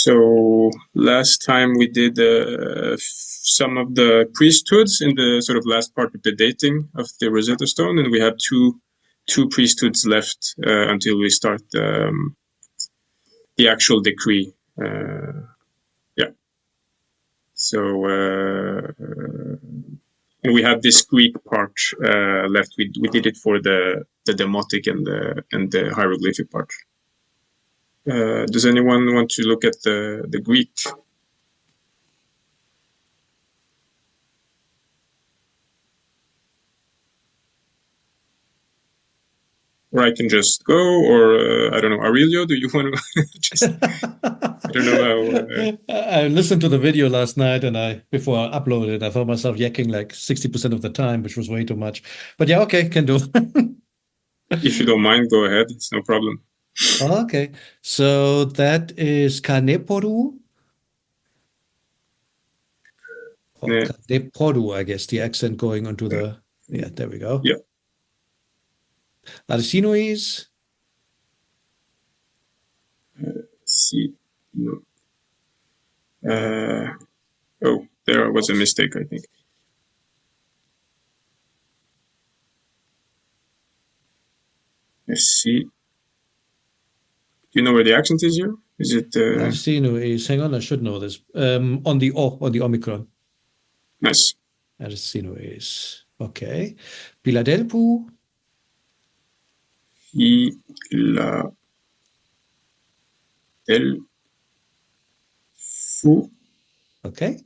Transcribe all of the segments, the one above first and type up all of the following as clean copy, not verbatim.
So last time we did some of the priesthoods in the sort of last part of the dating of the Rosetta Stone, and we have two priesthoods left until we start the actual decree. Yeah. So and we have this Greek part left. We did it for the demotic and the hieroglyphic part. Does anyone want to look at the Greek? Or I can just go, or I don't know, Aurelio, do you want to just, I don't know how... I listened to the video last night, and before I uploaded, I found myself yakking like 60% of the time, which was way too much. But yeah, okay, can do. If you don't mind, go ahead. It's no problem. Okay, so that is Kaneporu. Or Ne, Kaneporu, I guess, the accent going onto the... Yeah, there we go. yeah. Arsinoes. See. No. Oh, there was a mistake, I think. Let's see. Do you know where the accent is here? Is it... Arsinoes. Hang on, I should know this. On the Omicron. Nice. Arsinoes. Okay. Philadelphia. Philadelphia. Okay.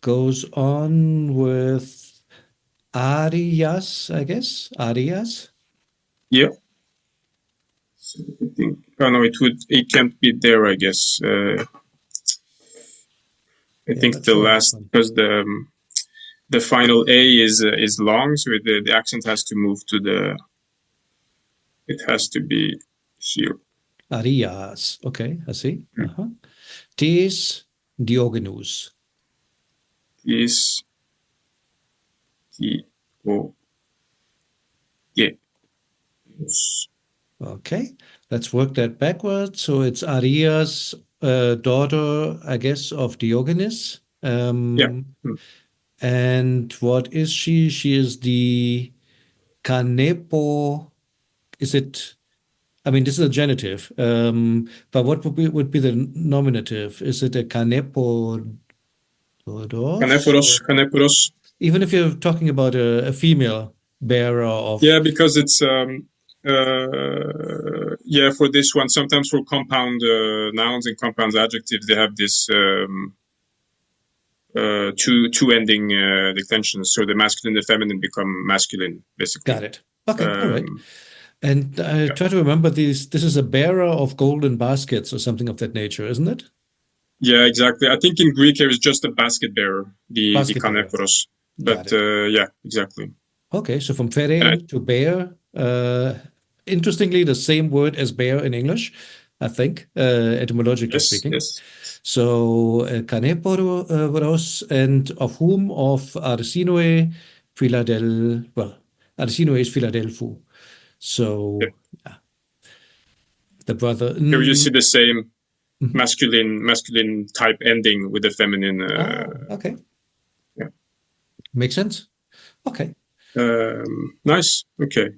Goes on with Arias, I guess. Arias. Yeah. So I think... Oh, no, it can't be there, I guess. I think the last... Because the final A is long, so the accent has to move to the... It has to be here. Arias. Okay, I see. Tis Diogenes. Is Okay, let's work that backwards. So it's Arias, daughter, I guess, of Diogenes. Yeah. And what is she? She is the Canepo. Is it? I mean, this is a genitive, but what would be the nominative? Is it a Canepo? Caneporos. Even if you're talking about a female bearer of... Yeah, because it's yeah, for this one, sometimes for compound nouns and compound adjectives, they have this two ending declensions. So the masculine and the feminine become masculine, basically. Got it. Okay, all right. And I try to remember this is a bearer of golden baskets or something of that nature, isn't it? Yeah, exactly. I think in Greek there is just a basket bearer, the kaneporos. But yeah, exactly. Okay, so from fere to bear. Interestingly, the same word as bear in English, I think, etymologically speaking. Yes. So kaneporos, and of whom? Of Arsinoe Arsinoe is Philadelphia. So the brother. Here you see the same masculine type ending with the feminine. Okay. Yeah. Makes sense. Okay. Nice. Okay.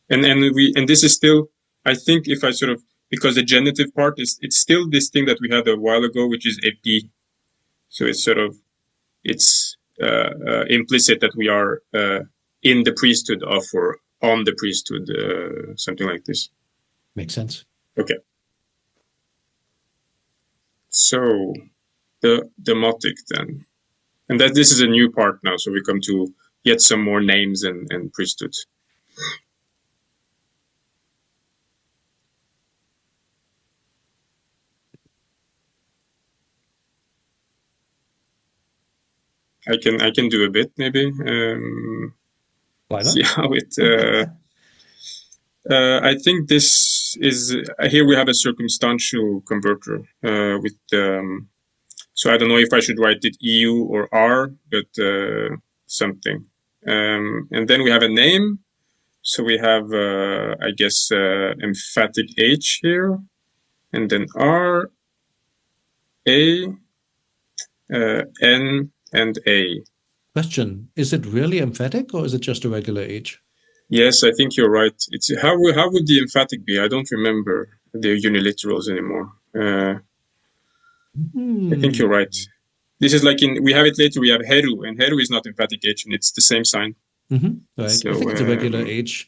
And this is still, I think, if I sort of, because the genitive part it's still this thing that we had a while ago, which is epi. So it's sort of, it's implicit that we are in the priesthood of, or on the priesthood, something like this. Makes sense. Okay. So the demotic then, and that this is a new part now. So we come to yet some more names and priesthoods. I can do a bit maybe. Why not? See how it. I think this is here we have a circumstantial converter with. So I don't know if I should write it EU or R, but something. And then we have a name. So we have, I guess, emphatic H here, and then R, A, N, and A. Question, is it really emphatic or is it just a regular H? Yes, I think you're right. It's how would the emphatic be? I don't remember the uniliterals anymore. I think you're right. This is like we have it later. We have heru, and heru is not emphatic H, and it's the same sign. Right. I So think it's a regular H.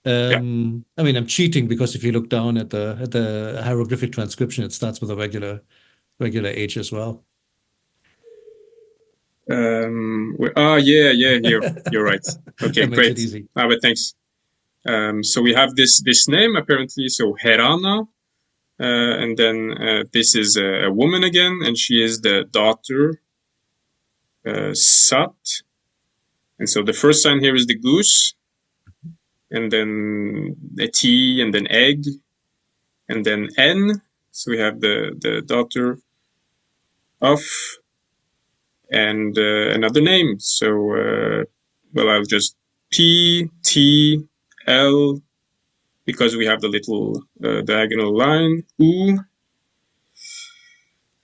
yeah. I mean, I'm cheating because if you look down at the hieroglyphic transcription, it starts with a regular H as well. Yeah. Here you're right. Okay, That makes it great. easy. But thanks. So we have this name apparently. So Herana, and then this is a woman again, and she is the daughter Sat. And so the first sign here is the goose, and then a T, and then egg, and then N. So we have the daughter of, and another name. So well, I'll just P T L, because we have the little diagonal line. U.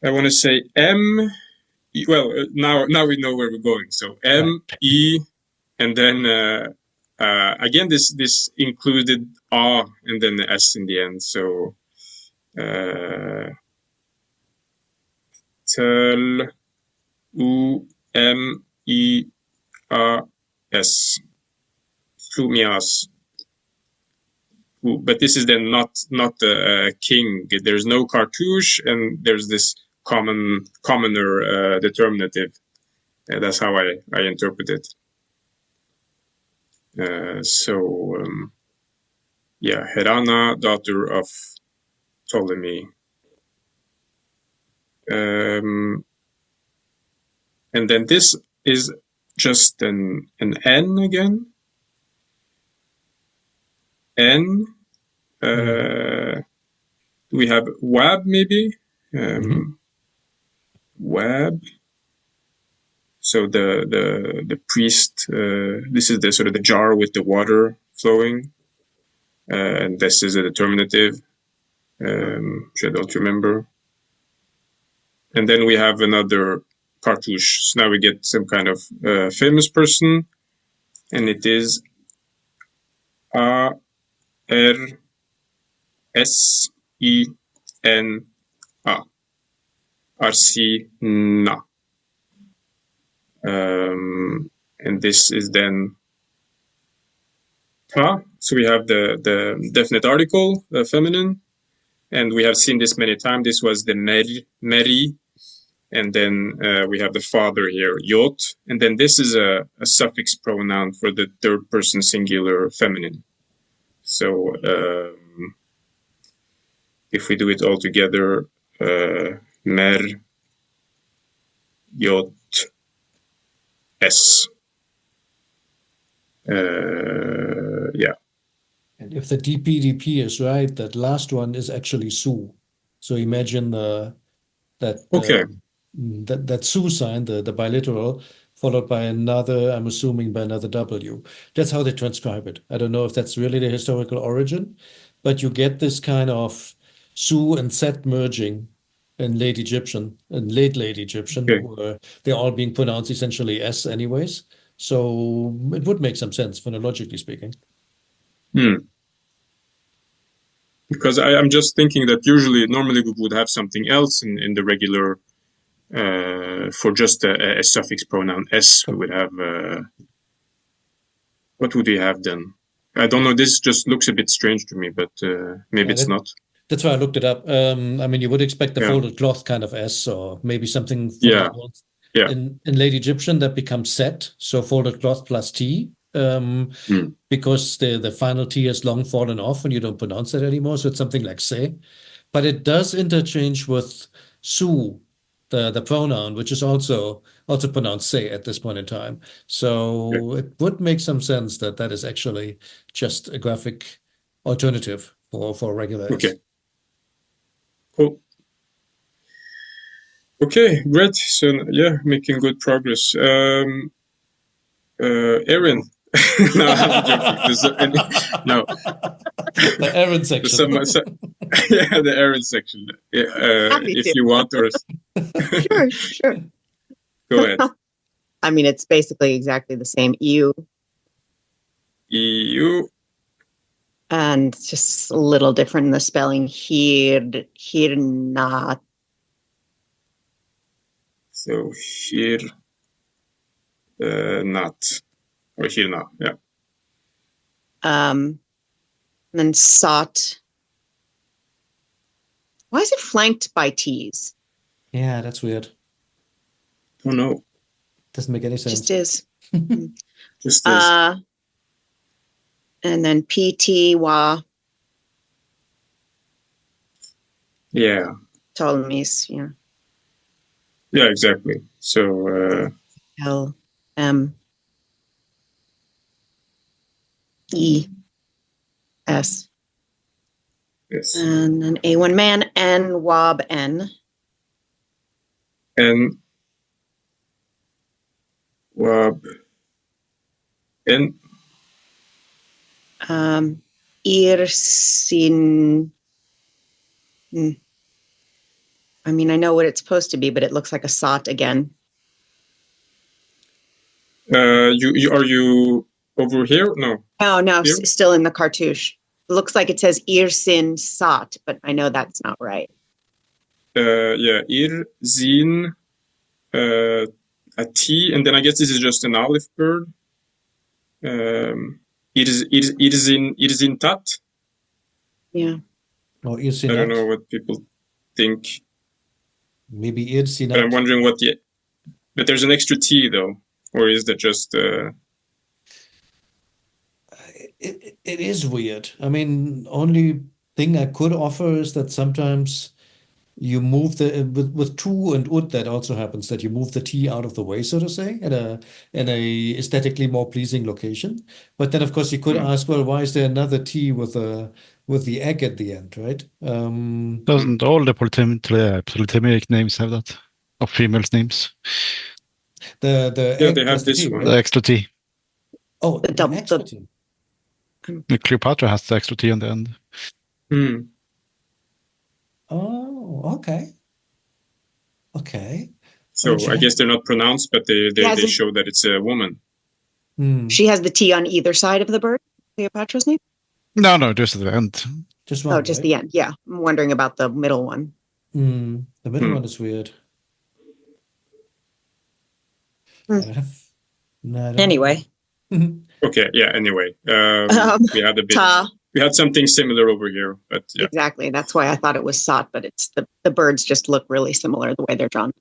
I want to say M. Well, now we know where we're going. So M, Right. E, and then again this included A and then the S in the end. So Tel, U, M, E, A, S. Slumias. But this is then not the king. There's no cartouche, and there's this commoner determinative. That's how I interpret it. Yeah, Herana, daughter of Ptolemy. And then this is just an N again. N. We have Wab maybe. Wab. So the priest. This is the sort of the jar with the water flowing, and this is a determinative, which I don't remember. And then we have another cartouche. So now we get some kind of famous person, and it is A R S E N A. Arsina. And this is then Ta. So we have the definite article, the feminine, and we have seen this many times. This was the Meri, and then we have the father here, Yot, and then this is a suffix pronoun for the third person singular feminine. So if we do it all together, Mer, Yot, S. Yeah. And if the DPDP is right, that last one is actually Su. So imagine that Okay. that Su sign, the biliteral, followed by another, I'm assuming by another W. That's how they transcribe it. I don't know if that's really the historical origin, but you get this kind of Su and Set merging in late Egyptian and late Egyptian, Okay. where they're all being pronounced essentially S anyways. So it would make some sense phonologically speaking. Because I'm just thinking that normally we would have something else in the regular, for just a suffix pronoun S. We would have, what would we have then? I don't know. This just looks a bit strange to me, but maybe it's not. That's why I looked it up. I mean, you would expect the Yeah. folded cloth kind of S, or maybe something from Yeah. the old. Yeah. In late Egyptian, that becomes set, so folded cloth plus T, because the final T has long fallen off and you don't pronounce it anymore. So it's something like se. But it does interchange with su, the pronoun, which is also pronounced se at this point in time. So Okay. it would make some sense that that is actually just a graphic alternative for regular S. Okay. Cool. Okay, great. So yeah, making good progress. Aaron. No, I'm joking. No. The Aaron section. Yeah, the arid section. Happy If to. you want, or Sure. go ahead. I mean, it's basically exactly the same. EU, EU. and just a little different in the spelling. Not. So here, not, or here not. Yeah. And then sought. Why is it flanked by T's? Yeah, that's weird. Oh no, Doesn't make any sense. Just is. just this. And then PT, wa, Yeah. Ptolemy's, yeah. Yeah, exactly. So L, M, E, S. yes. And then A1 man, N, WAB, N. And Wab and Irsin. I mean, I know what it's supposed to be, but it looks like a sot again. you are you over here? No. Oh, no, Here? still in the cartouche. It looks like it says Irsin sot, but I know that's not right. Yeah, Irzin, a T, and then I guess this is just an olive bird. Irzin tat. Yeah. Or I don't know what people think. Maybe Irsinat. But I'm wondering what but there's an extra T though, or is that just? It is weird. I mean, only thing I could offer is that sometimes you move the with tu and ut, that also happens, that you move the T out of the way, so to say, in a aesthetically more pleasing location. But then of course you could ask, well, why is there another T with the egg at the end, right? Doesn't all the polymeric names have that? Of females' names? The Yeah, egg they have plus the this T, one. right? The extra T. Oh, The the double- extra the- T. Cleopatra has the extra T on the end. Oh, okay. Okay. So I guess they're not pronounced, but they hasn't- show that it's a woman. She has the T on either side of the bird, Cleopatra's name? No, just at the end. Just one, just right? the end. Yeah. I'm wondering about the middle one. The middle one is weird. I don't have, no, I don't Anyway. know. Okay, yeah, anyway. We had a bit Ta. we had something similar over here, but yeah. Exactly. That's why I thought it was sot, but it's the birds just look really similar the way they're drawn.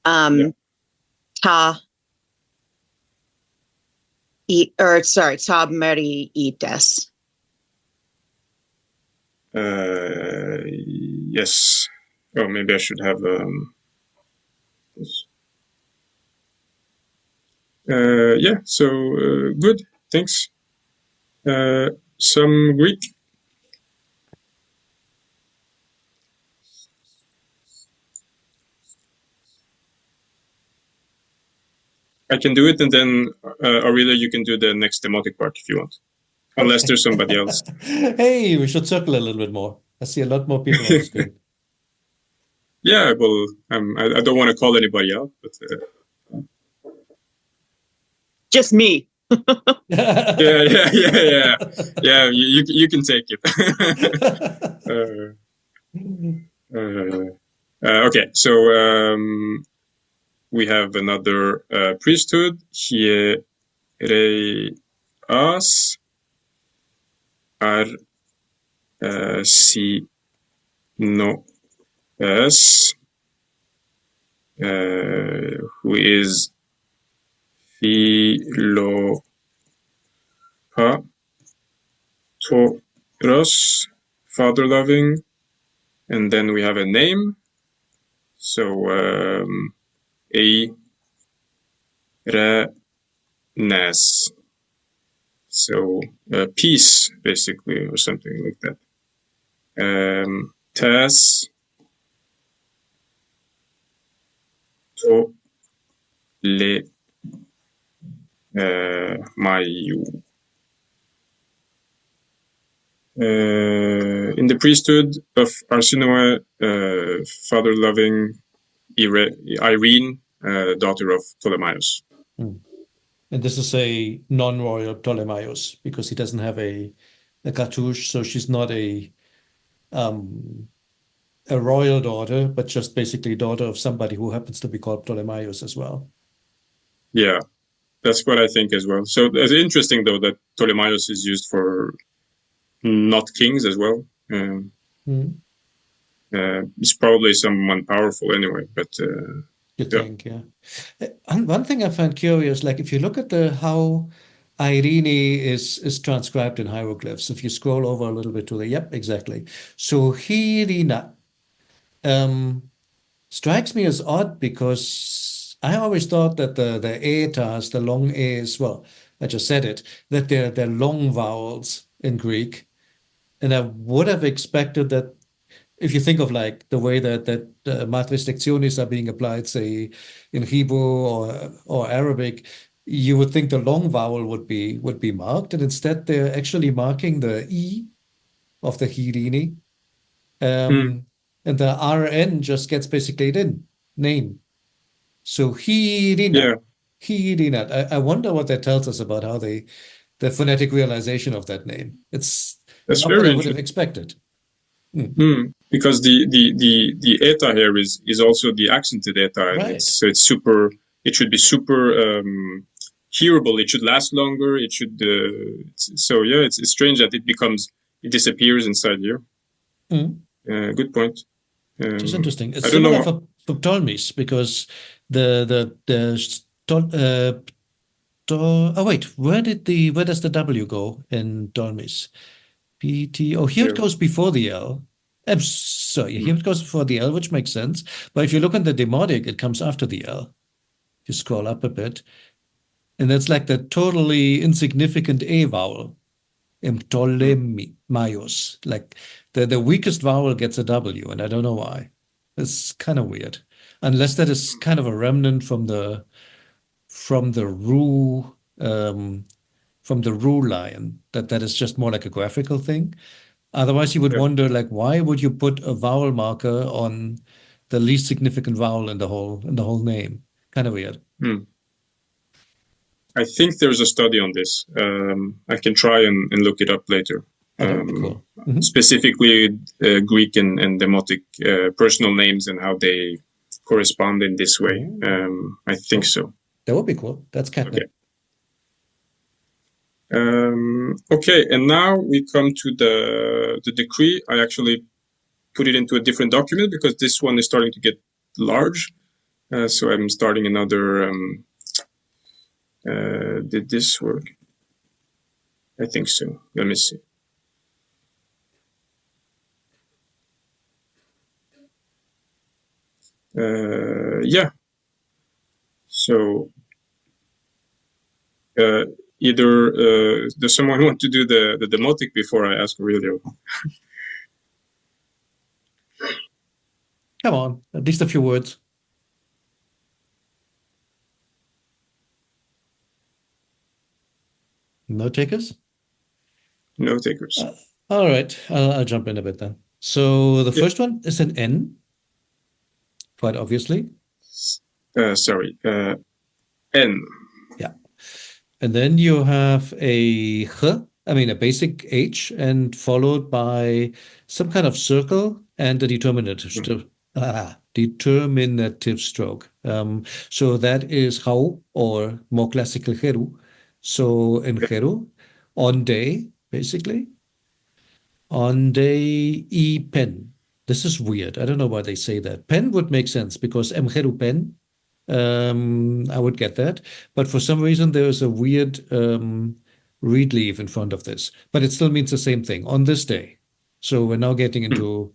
Ta. Ta meri ites. Yes. Oh, maybe I should have this. Yeah, so good, thanks. Some Greek. I can do it, and then Aurelia, you can do the next demotic part if you want, unless there's somebody else. Hey, we should circle a little bit more. I see a lot more people on the screen. Yeah, well, I don't want to call anybody out, but Just me. yeah. You can take it. Okay, so we have another priesthood. Hiereas ar si no es, who is Philopatoros, father-loving, and then we have a name. So Eirenes. So peace, basically, or something like that. Tas to le mayu. In the priesthood of Arsinoe, father-loving Irene, daughter of Ptolemaeus. And this is a non-royal Ptolemaios because he doesn't have a cartouche, so she's not a royal daughter, but just basically daughter of somebody who happens to be called Ptolemaios as well. Yeah, that's what I think as well. So it's interesting, though, that Ptolemaeus is used for not kings as well. He's probably someone powerful anyway, but You yeah. think, yeah. And one thing I find curious, like if you look at how Irene is transcribed in hieroglyphs, if you scroll over a little bit to the, yep, exactly. So Hirina strikes me as odd because I always thought that the etas, the long A's, well, I just said it, that they're long vowels in Greek. And I would have expected that if you think of like the way that matris lectionis are being applied, say in Hebrew or Arabic, you would think the long vowel would be marked, and instead they're actually marking the E of the Hirini. And the RN just gets basically in name. So Hirina. Yeah. Hirina. I wonder what that tells us about how the phonetic realization of that name. It's That's not what very I would have interesting. expected. Because the eta here is also the accented eta, and Right. it's super. It should be super hearable. It should last longer. It should. So yeah, it's strange that it disappears inside here. Good point. Which is interesting. It's I don't similar know. for Ptolemies because oh wait, where does the W go in Ptolemies? PT. Oh, here it goes before the L. I'm sorry, here it goes before the L, which makes sense. But if you look at the demotic, it comes after the L. You scroll up a bit, and that's like the totally insignificant A vowel in Ptolemaios. Like the weakest vowel gets a W, and I don't know why. It's kind of weird, unless that is kind of a remnant from the Ru line. That is just more like a graphical thing. Otherwise, you would wonder, like, why would you put a vowel marker on the least significant vowel in the whole name? Kind of weird. I think there's a study on this. I can try and look it up later. Oh, that would be cool. Specifically, Greek and Demotic personal names and how they correspond in this way. I think so. That would be cool. That's catnip. Okay, and now we come to the decree. I actually put it into a different document because this one is starting to get large. So I'm starting another. Did this work? I think so. Let me see. Yeah. So either does someone want to do the demotic before I ask Aurelio? Come on, at least a few words. No takers? No takers. All right, I'll jump in a bit then. So the first one is an N, quite obviously. Sorry, N. Yeah. And then you have a a basic H, and followed by some kind of circle and a determinative stroke. So that is how, or more classical Heru. So in Heru, on day, basically, on day E pen. This is weird. I don't know why they say that. Pen would make sense because Heru pen. I would get that. But for some reason, there is a weird reed leaf in front of this. But it still means the same thing, on this day. So we're now getting into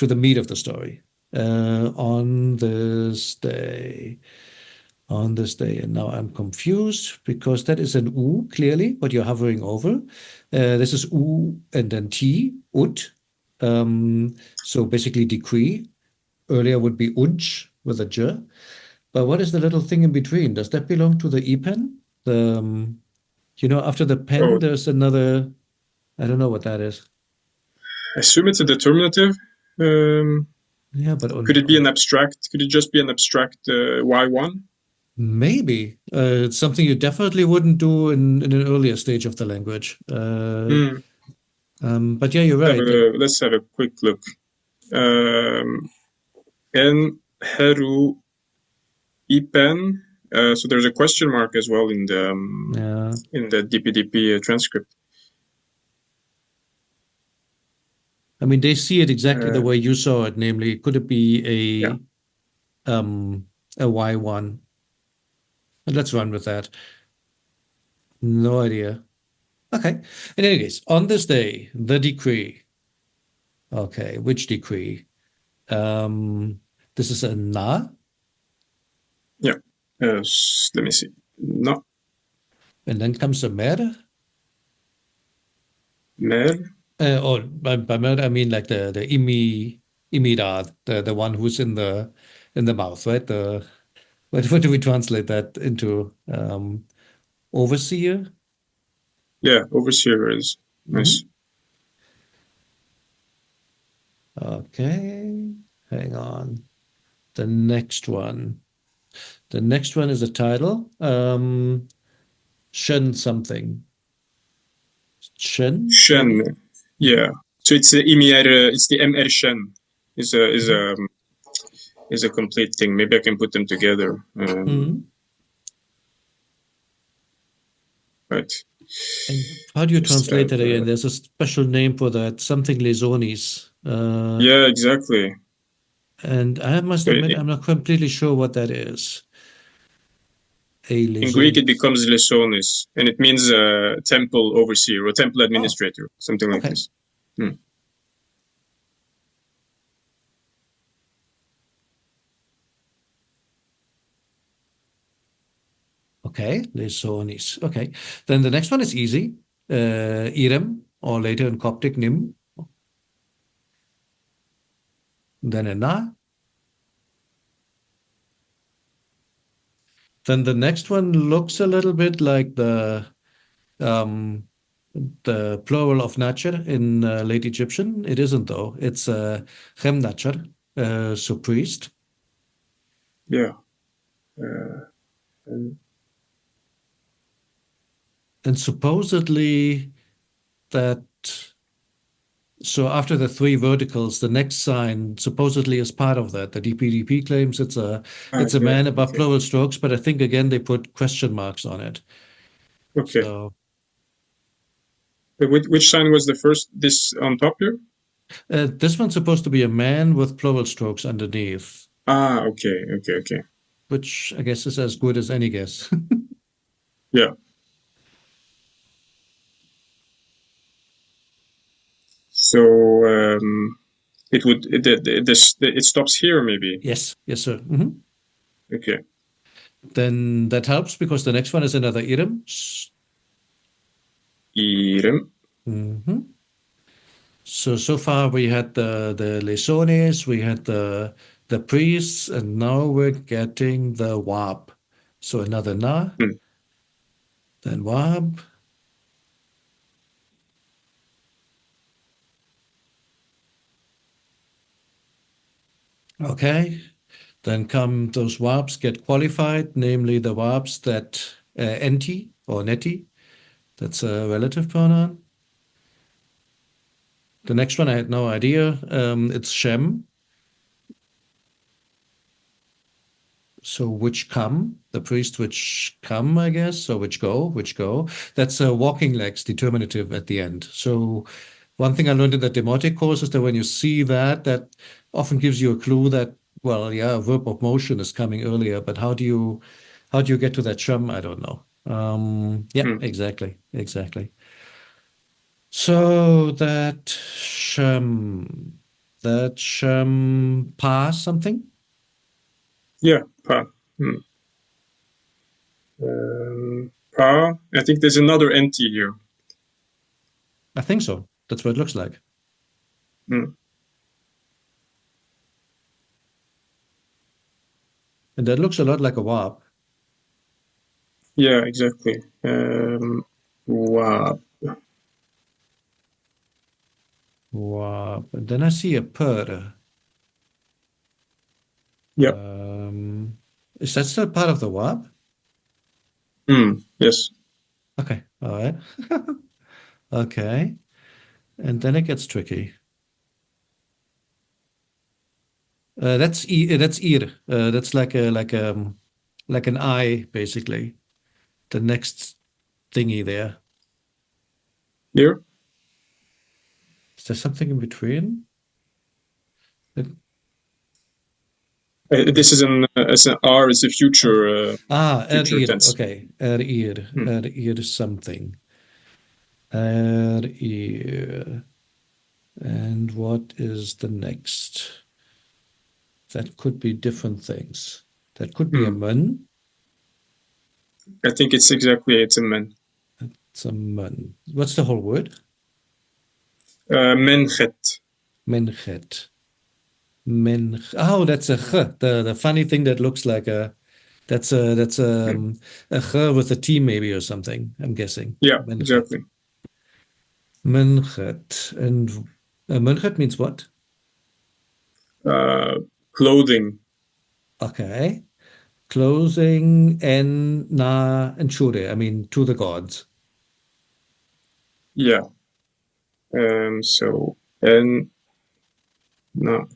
the meat of the story. On this day. On this day. And now I'm confused because that is an U, clearly, what you're hovering over. This is U and then T, ut. So basically decree. Earlier would be unch with a j. But what is the little thing in between? Does that belong to the E-pen? After the pen, there's another, I don't know what that is. I assume it's a determinative. Yeah, but Could it be an abstract? Could it just be an abstract Y1? maybe it's something you definitely wouldn't do in an earlier stage of the language. But yeah, you're right. Let's have a quick look. En heru ipen. So there's a question mark as well in the DPDP transcript. I mean, they see it exactly the way you saw it. Namely, could it be a Y1? And let's run with that. No idea. Okay. In any case, on this day, the decree. Okay, which decree? This is a na. Yeah. Let me see. No. And then comes a mer. Mer. Or by mer, I mean like the imirad, the one who's in the mouth, right? What do we translate that into? Overseer? Yeah, overseer is nice. Okay, hang on. The next one. The next one is a title. Shen something. Shen? Shen. Yeah. So it's the it's the MR Shen is a complete thing. Maybe I can put them together. Right. And how do you translate that again? There's a special name for that, something lesonis. Yeah, exactly. And I must admit, I'm not completely sure what that is. In Greek, it becomes lesonis, and it means temple overseer or temple administrator, something like this. Okay, lesonis. Okay, then the next one is easy. Irem, or later in Coptic, Nim. Then a na. Then the next one looks a little bit like the plural of Nacher in late Egyptian. It isn't though. It's Chem Nacher, so priest. Yeah. And supposedly that, so after the three verticals, the next sign supposedly is part of that. The DPDP claims it's a man above plural strokes, but I think again they put question marks on it. Okay. So, which sign was the first? This on top here? This one's supposed to be a man with plural strokes underneath. Okay. Which I guess is as good as any guess. Yeah. So it stops here maybe. Yes, sir. Okay. Then that helps because the next one is another Irem. Irem. So far we had the lesones, we had the priests, and now we're getting the wab. So another na, then wab. Okay, then come those wabs get qualified, namely the wabs that enti or neti, that's a relative pronoun. The next one I had no idea. It's Shem. So which come, the priest which come, I guess, or which go. That's a walking legs determinative at the end. So one thing I learned in the demotic course is that when you see that often gives you a clue that, well, yeah, a verb of motion is coming earlier, but how do you get to that Shem? I don't know. Exactly. So that Shem pa something? Yeah, pa. Pa. I think there's another NT here. I think so. That's what it looks like. And that looks a lot like a wab. Yeah, exactly. Wab. Wab. And then I see a pur. Yep. Is that still part of the wab? Yes. Okay, all right. Okay. And then it gets tricky. That's ear. That's like an eye, basically. The next thingy there. Here. Is there something in between? This is as an R is a future future ear. tense. Okay, ear something. Ear. And what is the next? That could be different things. That could be a mun. I think it's a men. It's a mun. What's the whole word? Menchet. Menchet. Oh, that's a ch. The funny thing that looks like that's a ch with a T maybe or something, I'm guessing. Yeah, Menchet. exactly. Menchet. And menchet means what? Clothing. Okay. Closing and na and shure. I mean, to the gods. Yeah. So and no.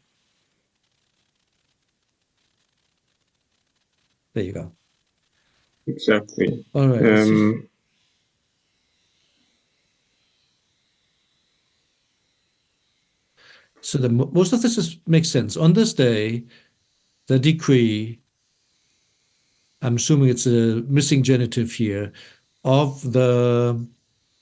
There you go. Exactly. All right. So most of this makes sense. On this day, the decree, I'm assuming it's a missing genitive here, of the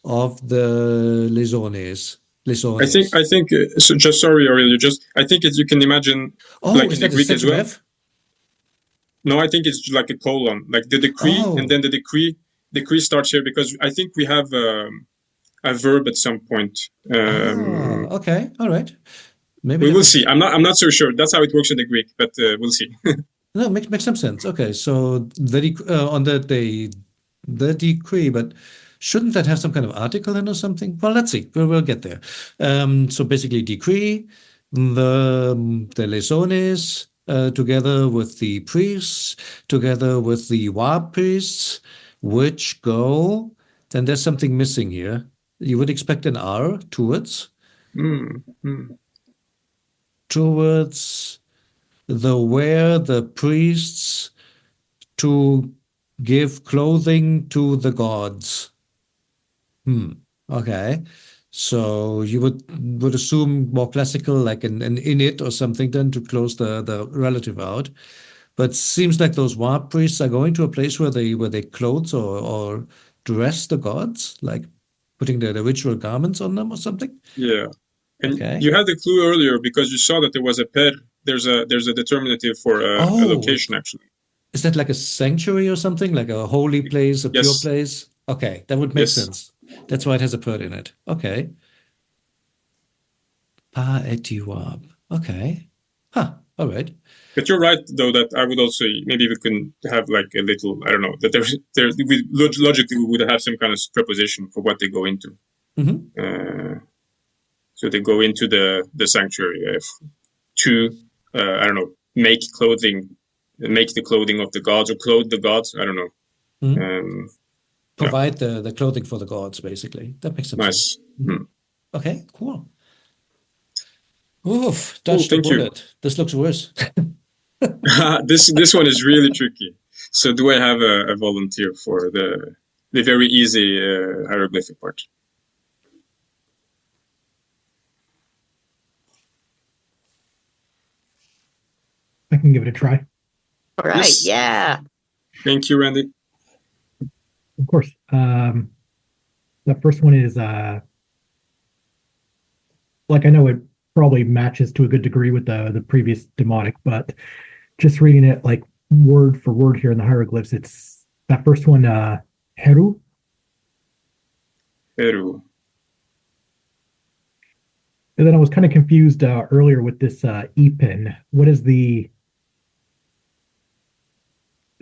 lesones. I think so. Just sorry, Aurelio. I think you can imagine Oh, like is in the that a Greek as second well. F? No, I think it's like a colon, like the decree, and then the decree starts here because I think we have a verb at some point. Okay, all right. Maybe We that will see. makes I'm not so sure. That's how it works in the Greek, but we'll see. no makes some sense. Okay, so on that day, the decree, but shouldn't that have some kind of article in or something? Well, let's see. We'll get there. So basically, decree, the lesones, together with the priests, together with the Wab priests, which go. Then there's something missing here. You would expect an R towards towards the priests to give clothing to the gods. Okay. So you would assume more classical, like an init or something, then to close the relative out. But seems like those Wa priests are going to a place where they clothe or dress the gods, like putting the ritual garments on them or something. Yeah, and Okay. you had the clue earlier because you saw that there was a per. There's a determinative for a location actually. Is that like a sanctuary or something, like a holy place, a pure Yes. place? Okay, that would make Yes. sense. That's why it has a per in it. Okay. Pa etiwab. Okay. Huh. All right. But you're right, though, that I would also maybe we can have like a little, I don't know, that we logically we would have some kind of preposition for what they go into. So they go into the sanctuary to, I don't know, make the clothing of the gods or clothe the gods. I don't know. Provide the clothing for the gods, basically. That makes some sense. Okay, cool. Oof, dodged a bullet. This looks worse. This one is really tricky. So do I have a volunteer for the very easy hieroglyphic part? I can give it a try. All right. Yes. Yeah. Thank you, Randy. Of course. The first one is like I know it probably matches to a good degree with the previous demonic, but just reading it like word for word here in the hieroglyphs, it's that first one, Heru. Heru. And then I was kind of confused earlier with this Epin. What is the?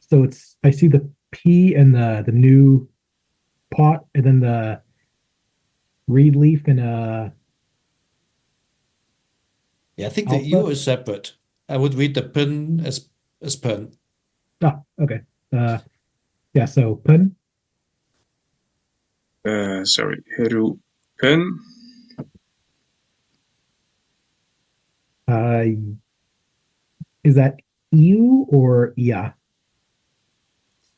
So it's I see the P and the new pot, and then the reed leaf and Yeah, I think the Alpha? EU is separate. I would read the pun as pun. Ah, okay. Yeah, so pun. Sorry, Heru Pen. Uh, is that EU or IA?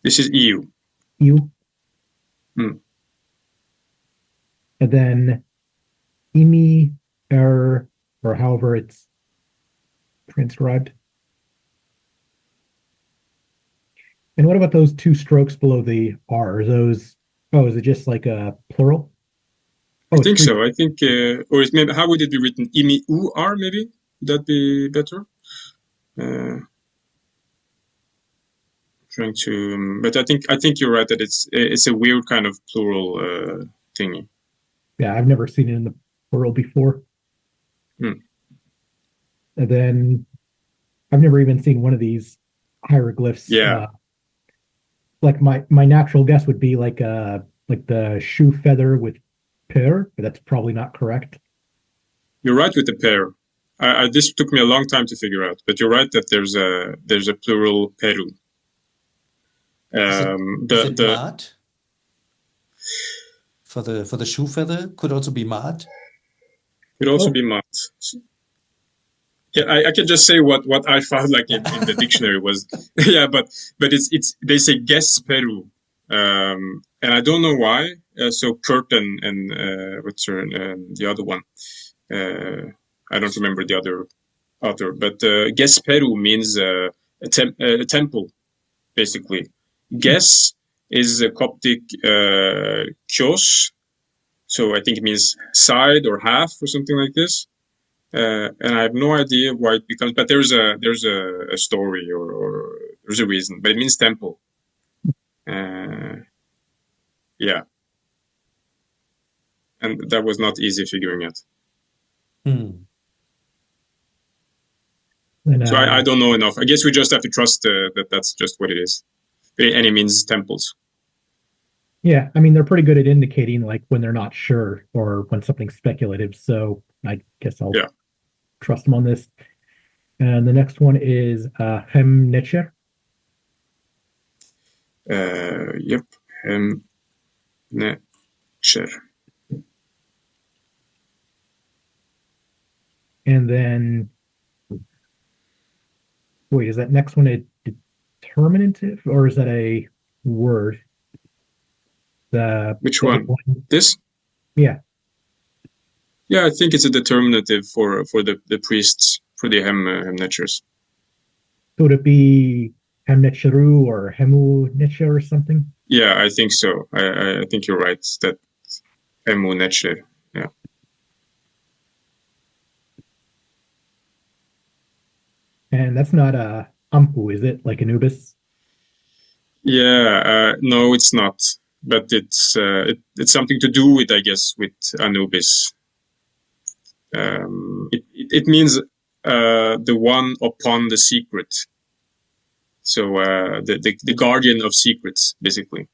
This is EU. EU. Hmm. And then IMI, or however it's transcribed. And what about those two strokes below the R? Are those, oh, is it just like a plural? I Oh, it's think three. so. I think, or it's maybe, how would it be written? Imi U R maybe? Would that be better? Trying to, but I think you're right that it's a weird kind of plural thingy. Yeah, I've never seen it in the plural before. Hmm. And then I've never even seen one of these hieroglyphs. Yeah. Like my natural guess would be like the shoe feather with per, but that's probably not correct. You're right with the pair. This took me a long time to figure out, but you're right that there's a plural Peru. Is it The mad? For the shoe feather could also be mad. could also Oh. be mat. Yeah, I can just say what I found like in the dictionary was yeah, but it's they say guess Peru, and I don't know why. So Kurt and what's her the other one? I don't remember the other author, but guess Peru means a temple basically. Guess is a Coptic kios, so I think it means side or half or something like this. And I have no idea why it becomes, but there's a story or there's a reason, but it means temple. Yeah, and that was not easy figuring out. Hmm. And, So I don't know enough. I guess we just have to trust that that's just what it is, and it means temples. yeah, I mean they're pretty good at indicating like when they're not sure or when something's speculative. So I guess I'll Yeah. trust them on this. And the next one is Hemnecher. Yep. Nature. And then, wait, is that next one a determinative or is that a word? Which one? This? Yeah. Yeah, I think it's a determinative for the priests, for the Hemnetchers. So would it be Hemnecheru or Hemu or something? Yeah, I think so. I think you're right. That Hemnetcher. Yeah. And that's not a Ampu, is it? Like Anubis? Yeah. No, it's not. But it's something to do with, I guess, with Anubis. It means the one upon the secret. So the guardian of secrets, basically.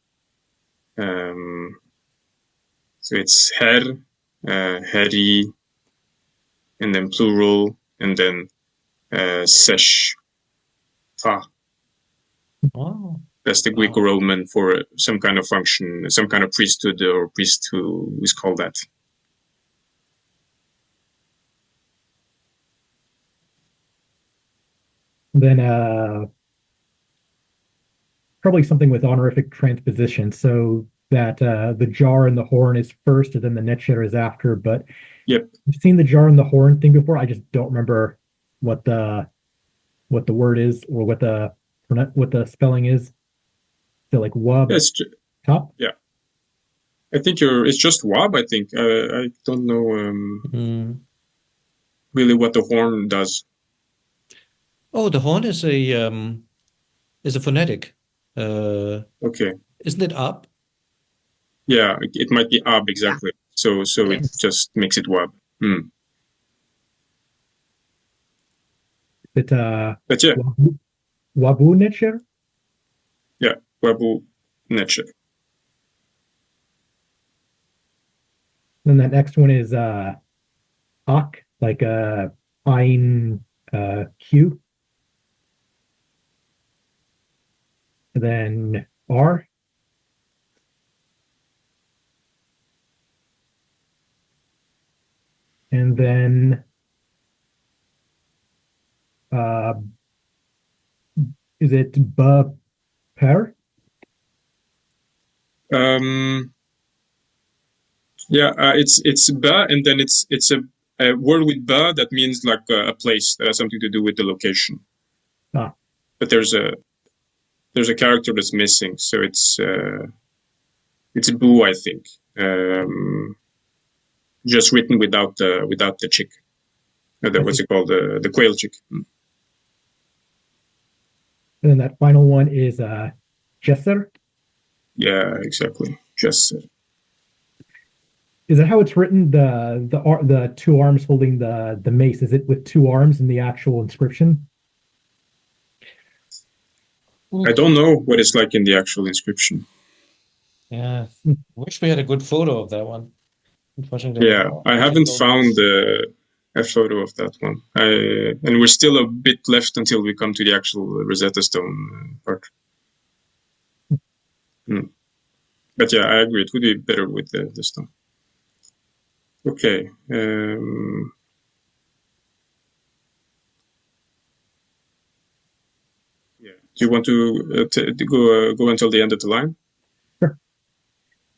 So it's her, heri, and then plural, and then sesh, ta. Oh. That's the Greco-Roman for some kind of function, some kind of priesthood or priest who is called that. Then probably something with honorific transposition. So that the jar and the horn is first, and then the netshedder is after. But Yep. I've seen the jar and the horn thing before. I just don't remember what the word is or what the spelling is. So like wub top. Yeah. I think it's just wab. I think I don't know really what the horn does. Oh, the horn is a phonetic. Okay. Isn't it up? Yeah, it might be ab exactly. So it just makes it wab. It But yeah. Wabu netcher. Yeah, wabu netcher. Then that next one is ak, like Ein Q. Then R. And then is it B per? Yeah, it's ba, and then it's a word with ba that means like a place that has something to do with the location. Ah. But there's a character that's missing, so it's boo, I think. Just written without the chick. What's it called? The quail chick. And then that final one is Jesser. Yeah, exactly. Just Is that how it's written? The two arms holding the mace. Is it with two arms in the actual inscription? I don't know what it's like in the actual inscription. Yeah, wish we had a good photo of that one. Unfortunately, Yeah, I haven't found a photo of that one. And we're still a bit left until we come to the actual Rosetta Stone part. But yeah, I agree. It would be better with the stone. Okay. Yeah. Do you want to go until the end of the line? Sure.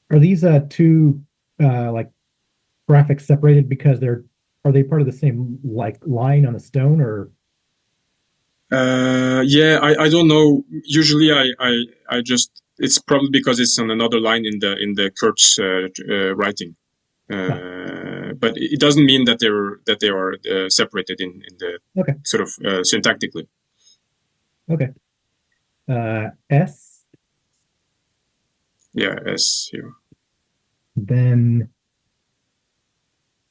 Are these two like graphics separated because are they part of the same like line on the stone, or? Yeah, I don't know. Usually I just, it's probably because it's on another line in the Kurt's writing. But it doesn't mean that they are separated in the sort of syntactically. Okay. S. Yeah, S here. Then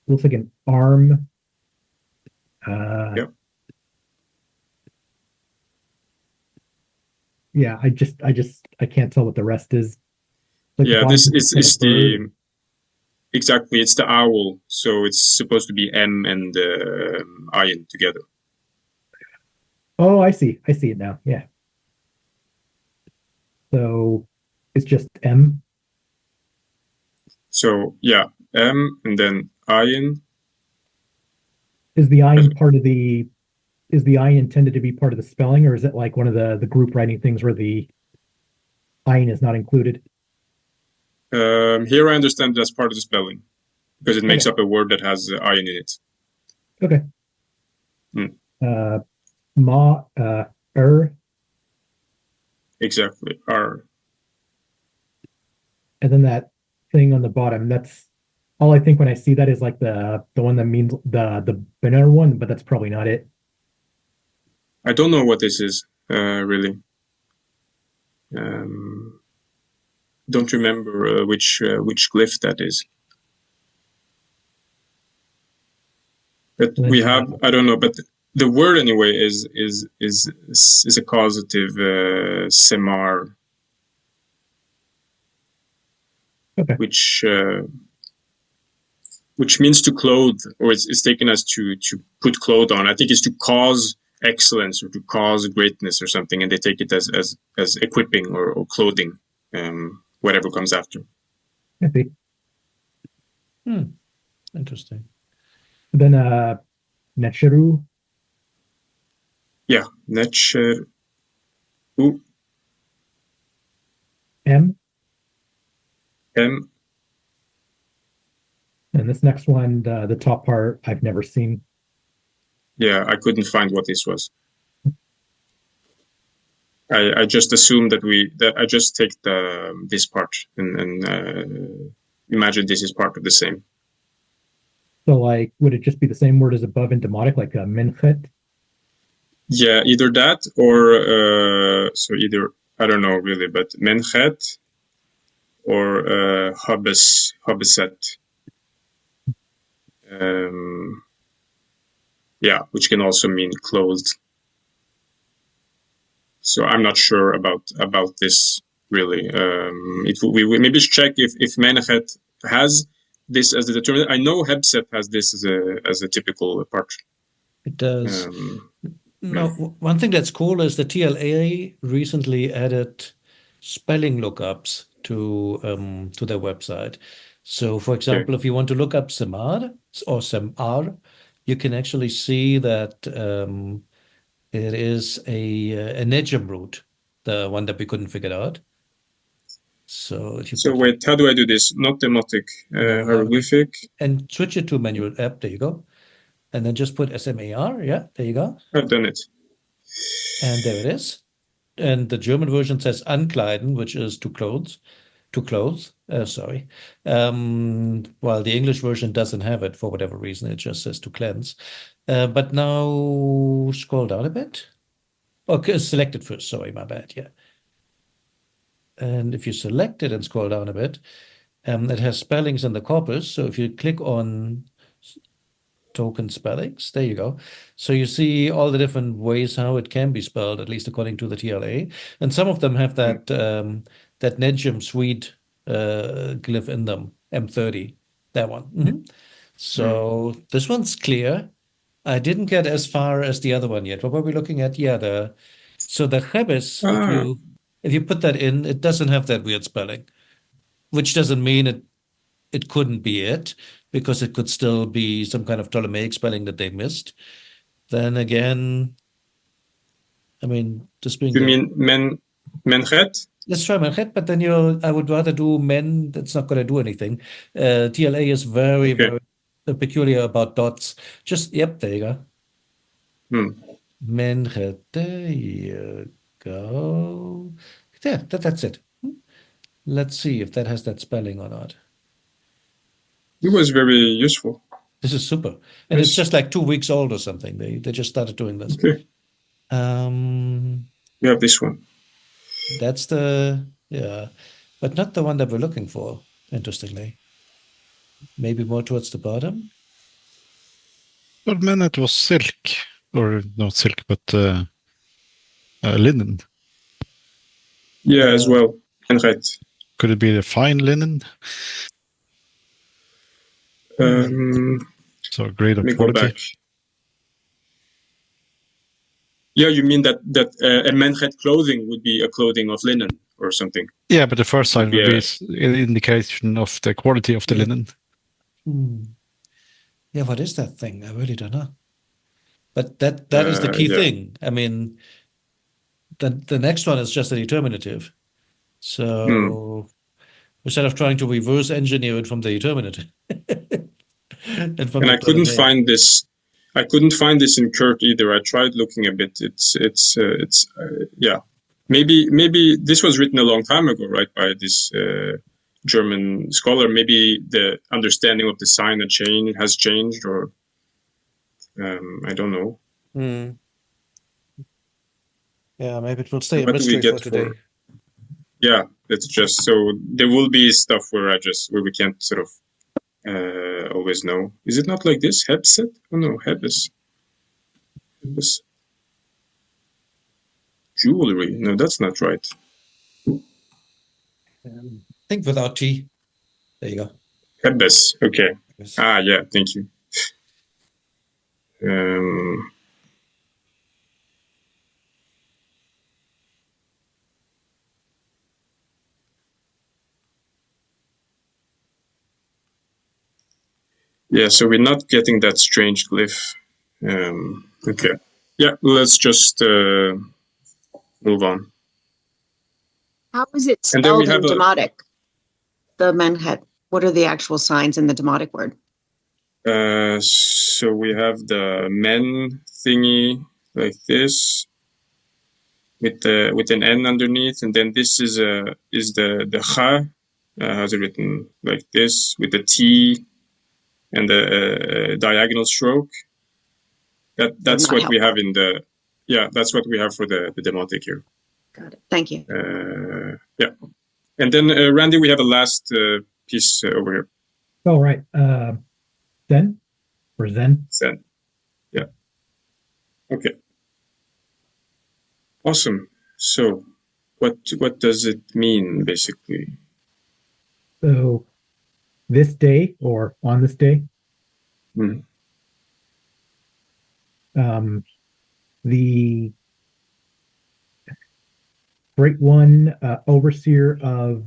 looks like an arm. Yep. Yeah, I can't tell what the rest is. Like yeah, this is the exactly. It's the owl, so it's supposed to be M and iron together. Oh, I see it now. Yeah. So it's just M. So yeah, M and then iron. Is the iron part of the? Is the I intended to be part of the spelling, or is it like one of the group writing things where the iron is not included? Here I understand that's part of the spelling because it makes up a word that has iron in it. Okay. Ma, Exactly. R. And then that thing on the bottom, that's all I think when I see that is like the one that means the banner one, but that's probably not it. I don't know what this is, really. Don't remember which glyph that is. But we have, I don't know, but the word anyway is a causative semar, which means to clothe, or it's taken as to put clothes on. I think it's to cause excellence or to cause greatness or something, and they take it as equipping or clothing, whatever comes after. Maybe. Interesting. Then Necheru. Yeah, Necheru. M. M. And this next one, the top part, I've never seen. Yeah, I couldn't find what this was. I just assumed that I just take this part and imagine this is part of the same. So, like, would it just be the same word as above in Demotic, like a menchet? Yeah, either that or so either, I don't know really, but menchet or hobeset. Yeah, which can also mean clothed. So I'm not sure about this really. We maybe check if menchet has this as the determinant. I know hebset has this as a typical part. It does. Um, No, one thing that's cool is the TLA recently added spelling lookups to their website. So, for example, if you want to look up Samar or Samar, you can actually see that it is a Nejm root, the one that we couldn't figure out. So if you so put wait, how do I do this? Not demotic, No, hieroglyphic. and switch it to manual app, there you go. And then just put SMAR, yeah, there you go. I've done it. And there it is. And the German version says ankleiden, which is to clothes, sorry. While the English version doesn't have it for whatever reason, it just says to cleanse. But now scroll down a bit. Okay, select it first, sorry, my bad, yeah. And if you select it and scroll down a bit, it has spellings in the corpus. So if you click on token spellings, there you go. So you see all the different ways how it can be spelled, at least according to the TLA. And some of them have that that Nejm Swede glyph in them, M30, that one. So this one's clear. I didn't get as far as the other one yet. What were we looking at? Yeah, so the Chebes, if you put that in, it doesn't have that weird spelling, which doesn't mean it couldn't be it, because it could still be some kind of Ptolemaic spelling that they missed. Then again, I mean, just being You mean Menchet? let's try Menchet, but then I would rather do Men. That's not going to do anything. TLA is very, Okay. very peculiar about dots. Just, yep, there you go. Menchet, there you go. Yeah, that's it. Let's see if that has that spelling or not. It was very useful. This is super. And it's just like 2 weeks old or something. They just started doing this. Okay. We have this one. That's yeah, but not the one that we're looking for, interestingly. Maybe more towards the bottom. But man, it was silk, or not silk, but linen. Yeah, as well. Menchet. Could it be the fine linen? So great Let me quality. go back. Yeah, you mean that a Menchet clothing would be a clothing of linen or something? Yeah, but the first sign would Yeah. be an indication of the quality of the linen. Yeah, what is that thing? I really don't know. But that is the key thing. I mean, the next one is just a determinative. So instead of trying to reverse engineer it from the determinative. and I couldn't find this. I couldn't find this in Kurt either. I tried looking a bit. It's yeah. Maybe this was written a long time ago, right, by this German scholar. Maybe the understanding of the sign has changed, or I don't know. Yeah, maybe it will stay a What do we mystery get for today. Yeah, that's just so. There will be stuff where we can't sort of always know. Is it not like this? Hebset? Oh no, Hebes. Jewelry. No, that's not right. Think without T. There you go. Hebes. Okay. Yeah. Thank you. Yeah, so we're not getting that strange glyph. Okay. Yeah, let's just move on. How is it And then we spelled in have Demotic? The Menchet. What are the actual signs in the Demotic word? So we have the men thingy like this with an N underneath, and then this is the cha. How's it written? Like this with the T and the diagonal stroke. That's what we have in the that's what we have for the demotic here. Got it. Thank you. Yeah, and then Randy, we have a last piece over here. All right. Zen or Zen? Zen. Yeah. Okay. Awesome. So, what does it mean basically? So, this day or on this day. The Great One, overseer of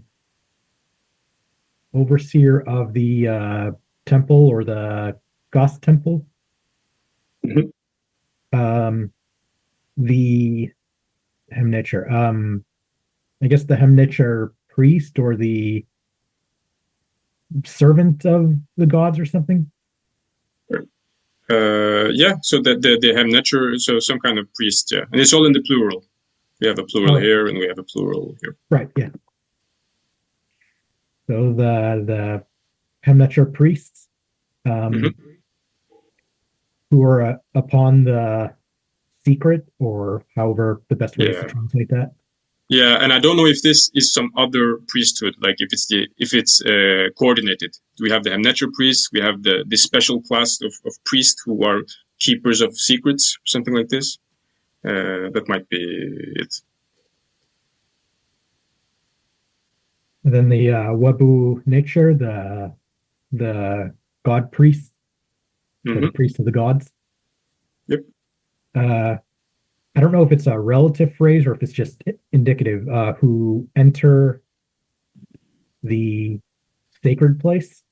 the temple or the Goth temple. Mhm. The Hemnitcher. I guess the Hemnitcher priest or the servant of the gods or something. Yeah, so they have nature, so some kind of priest, yeah. And it's all in the plural. We have a plural Oh. here and we have a plural here. Right, yeah. So the Hemnitcher priests, Mhm. who are upon the secret, or however the best way is to Yeah. translate that. Yeah, and I don't know if this is some other priesthood, like if it's coordinated. We have the nature priests, we have the special class of priests who are keepers of secrets, something like this. That might be it. And then the Webu nature, the god priests, or the Mhm. priest of the gods. Yep. I don't know if it's a relative phrase or if it's just indicative, who enter the sacred place.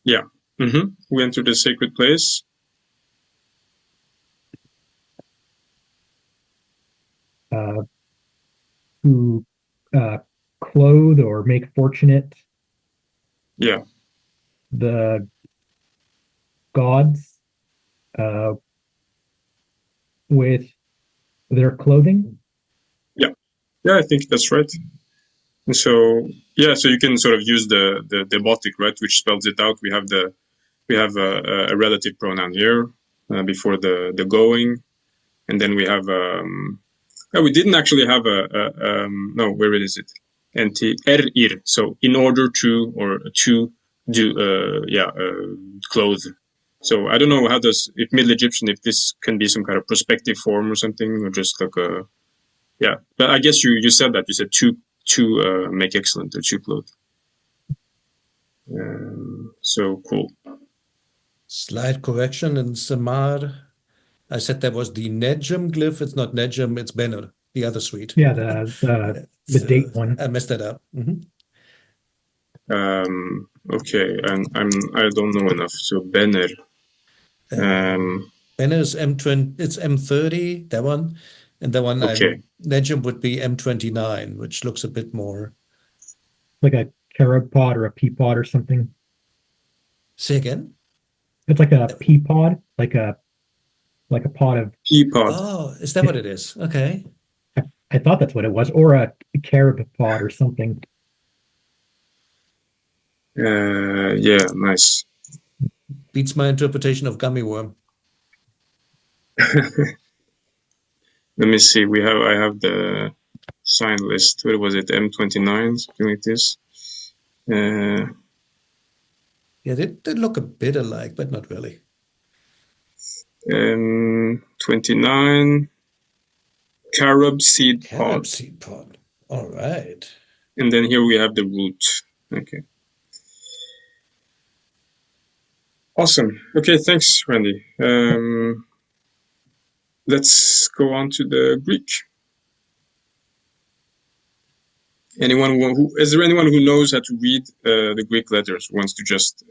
Yeah. We enter the sacred place. Who clothe or make fortunate Yeah. the gods with their clothing. Yeah, I think that's right. And so yeah, so you can sort of use the demotic, right, which spells it out. We have a relative pronoun here before the going, and then we have we didn't actually have no, where is it? Anti erir. So in order to or to do clothe. So I don't know how does if Middle Egyptian, if this can be some kind of prospective form or something, or just like a yeah. But I guess you said that you said to make excellent or to clothe. So cool. Slight correction in Samar. I said that was the Nejum glyph. It's not Nejum, it's Benur, the other suite. Yeah, the date one. I messed that up. Okay, and I don't know enough. So Benner. Benur is M20, it's M30, that one. And the one Okay. Nejum would be M29, which looks a bit more. Like a carob pod or a pea pod or something. Say again? It's like a pea pod, like a pod of. Peapod. Oh, is that what it is? Okay. I thought that's what it was, or a carob pod or something. Yeah, nice. Beats my interpretation of gummy worm. Let me see. I have the sign list. What was it? M29, something like this. Yeah, they look a bit alike, but not really. 29 carob seed pod. Carob seed pod. All right. And then here we have the root. Okay. Awesome. Okay, thanks, Randy. Let's go on to the Greek. Is there anyone who knows how to read the Greek letters? Wants to just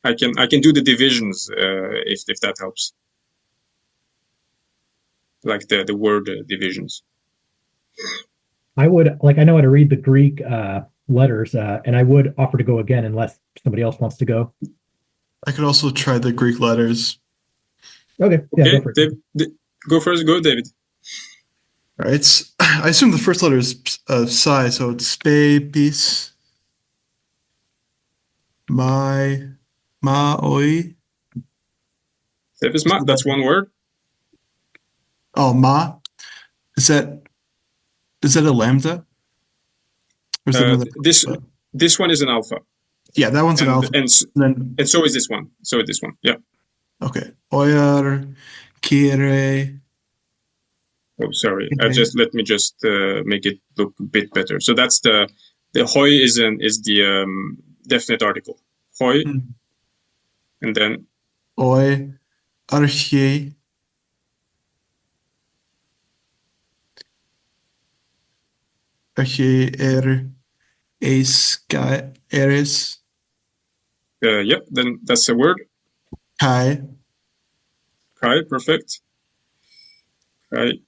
I can do the divisions if that helps. Like the word divisions. I know how to read the Greek letters, and I would offer to go again unless somebody else wants to go. I could also try the Greek letters. Okay, yeah, Okay, go for it. go first. Go, David. All right. I assume the first letter is psi, so it's spe, peace, ma, oi. That's one word. Oh, ma. Is that a lambda? Or is it another alpha? This one is an alpha. Yeah, that one's an alpha. And then, so is this one. So is this one. Yeah. okay. Oyer, kire. Oh, sorry. Okay. Let me just make it look a bit better. So that's the hoi is the definite article. Hoi, and then Oi, Archie. Archie Eris. Yep, then that's a word. Kai. Kai, perfect. Kai.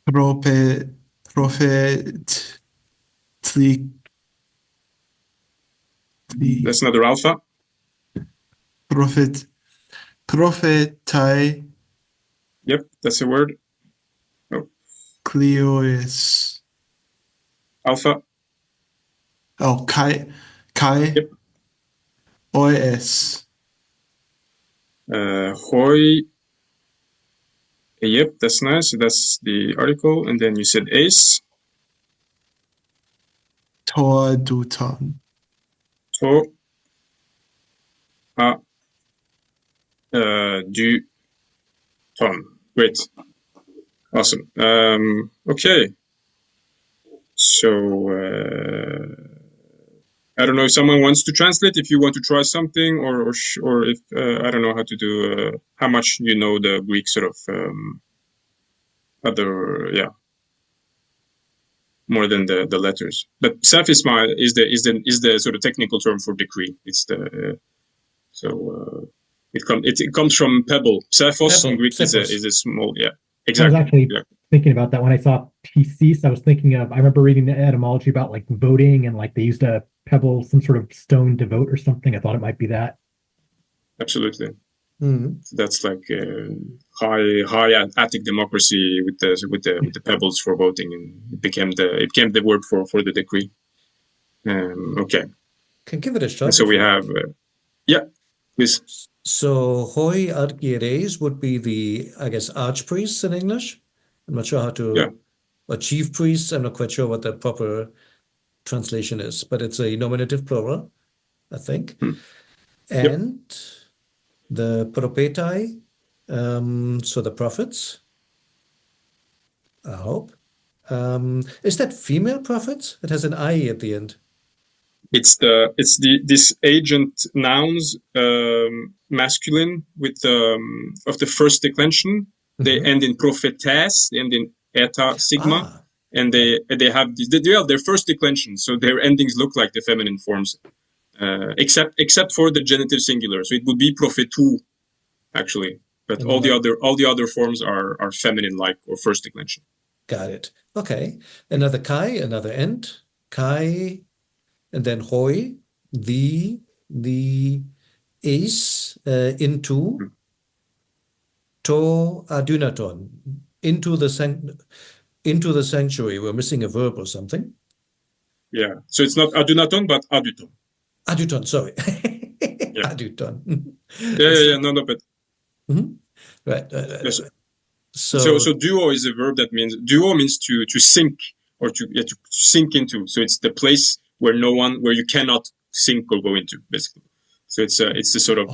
Prophet. That's another alpha. Prophetai. Yep, that's a word. Cleois. Alpha. Oh, Kai. Yep. OS. Hoi. Yep, that's nice. That's the article. And then you said ace. Torduton. To. A. Du. Ton. Great. Awesome. Okay. So, I don't know if someone wants to translate, if you want to try something, or if, I don't know how to do, how much you know the Greek sort of, more than the letters. But Saphisma is the sort of technical term for decree. It's the, it comes from pebble. Psephos in Greek is a small, exactly. I was actually thinking about that when I saw thesis. I was thinking of, I remember reading the etymology about like voting and like they used a pebble, some sort of stone to vote or something. I thought it might be that. Absolutely. Mhm. So that's like high Attic democracy with the pebbles for voting, and it became the word for the decree. Okay. Can give it a shot. And so if we you have, like. please. So hoi archieres would be the, I guess, archpriests in English. I'm not sure how to, or chief priests. I'm not quite sure what the proper translation is, but it's a nominative plural, I think. And the propetai, so the prophets, I hope. Is that female prophets? It has an I at the end. It's this agent nouns, masculine with of the first declension. They end in prophetes, they end in eta sigma, and they have their first declension, so their endings look like the feminine forms, except for the genitive singular. So it would be prophetu, actually, but all the other forms are feminine like or first declension. Got it. Okay. Another kai, another end. Kai, and then hoi, the ace, into, to adunaton, into the sanctuary. We're missing a verb or something. Yeah. So it's not adunaton, but aduton. Aduton, sorry. Aduton. No, but. Right. Yes. So duo is a verb that means to sink or to sink into. So it's the place where you cannot sink or go into, basically. So it's a sort of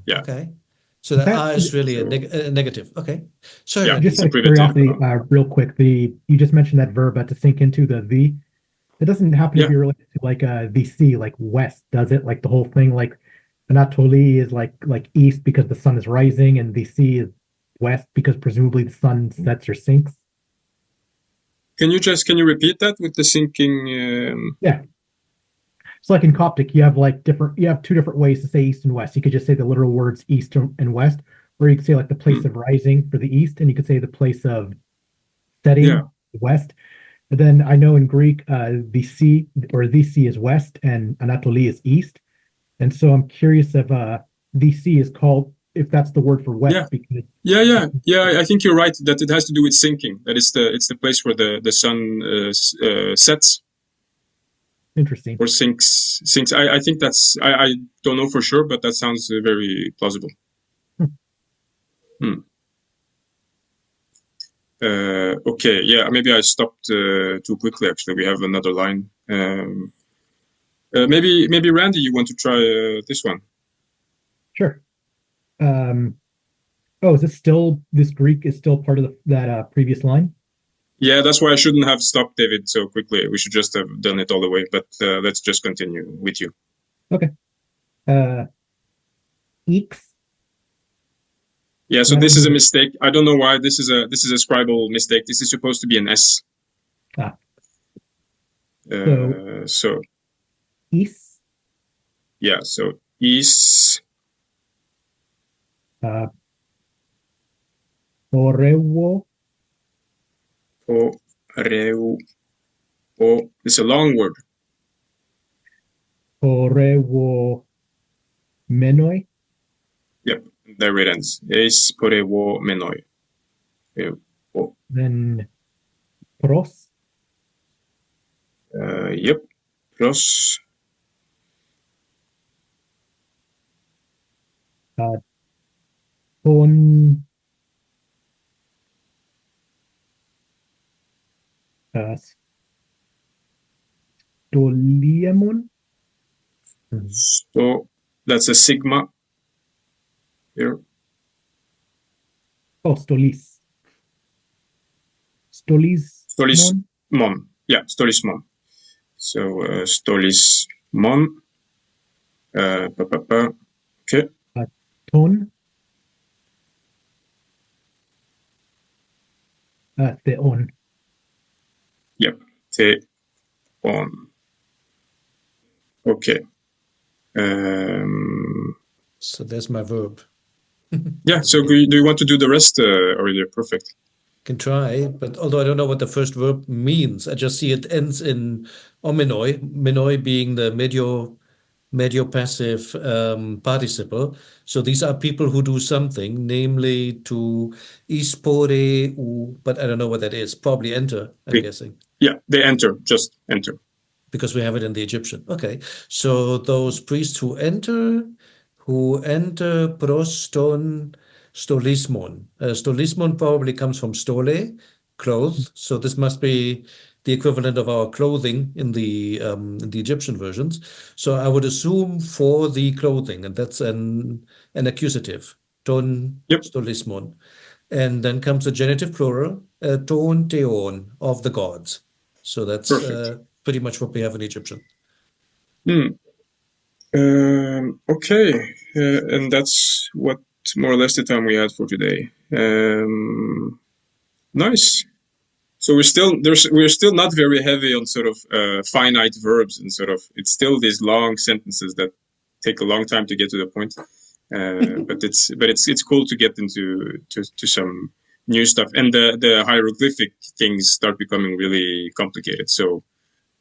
okay. So the R is really a negative. Okay. Sorry. Yeah, just out of curiosity, real quick, you just mentioned that verb to sink into the. It doesn't happen to be related to like the sea, like west, does it? Like the whole thing, like Anatoly is like east because the sun is rising, and the sea is west because presumably the sun sets or sinks. Can you repeat that with the sinking? Yeah. So like in Coptic, you have two different ways to say east and west. You could just say the literal words east and west, or you could say like the place of rising for the east, and you could say the place of setting west. And then I know in Greek, the sea is west and Anatoly is east. And so I'm curious if the sea is called, if that's the word for west. Because I think you're right that it has to do with sinking. That it's the place where the sun sets. Interesting. Or sinks. I think that's, I don't know for sure, but that sounds very plausible. Okay, maybe I stopped too quickly. Actually, we have another line. Maybe Randy, you want to try this one? Sure. Is this Greek is still part of that previous line? Yeah, that's why I shouldn't have stopped David so quickly. We should just have done it all the way. But let's just continue with you. Okay. Eeks. Yeah, so That this would is a be- mistake. I don't know why this is a scribal mistake. This is supposed to be an S. Ah. So Is. yeah, so is Orewo. o reu o. It's a long word. Orewo menoi. Yep, there it ends. Es porevo menoi. O. Then pros. Yep. Pros. Ton. Stoliemon. So that's a sigma here. Oh, Stolis. Stolis. Stolismon. Yeah, Stolismon. So Stolismon. Okay. Ton. Theon. Yep. Te on. Okay. So there's my verb. Yeah. So do you want to do the rest, Aurelia? Perfect. Can try, but although I don't know what the first verb means, I just see it ends in omenoi, menoi being the medio passive participle. So these are people who do something, namely to ispore, but I don't know what that is. Probably enter, I'm guessing, Yeah, they enter. Just enter. because we have it in the Egyptian. Okay, so those priests who enter proston stolismon. Stolismon probably comes from stole, clothes. So this must be the equivalent of our clothing in the Egyptian versions. So I would assume for the clothing, and that's an accusative, ton Yep. stolismon. And then comes the genitive plural, ton theon, of the gods. So that's pretty much what we have in Egyptian. Okay, and that's what more or less the time we had for today. Nice. So we're still not very heavy on sort of finite verbs, and sort of it's still these long sentences that take a long time to get to the point. But it's cool to get into to some new stuff, and the hieroglyphic things start becoming really complicated. So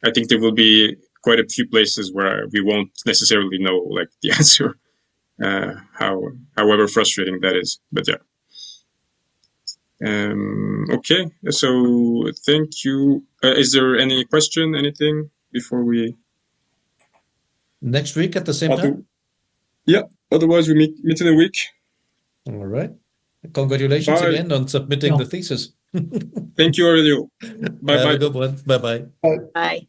I think there will be quite a few places where we won't necessarily know like the answer, however frustrating that is. But yeah. Okay, so thank you. Is there any question, anything before we? Next week at the same time? Yeah, otherwise we meet in a week. All right. Congratulations Bye. again on submitting the thesis. Thank you, Aurelio. Bye Have bye. a good one. Bye-bye. Bye.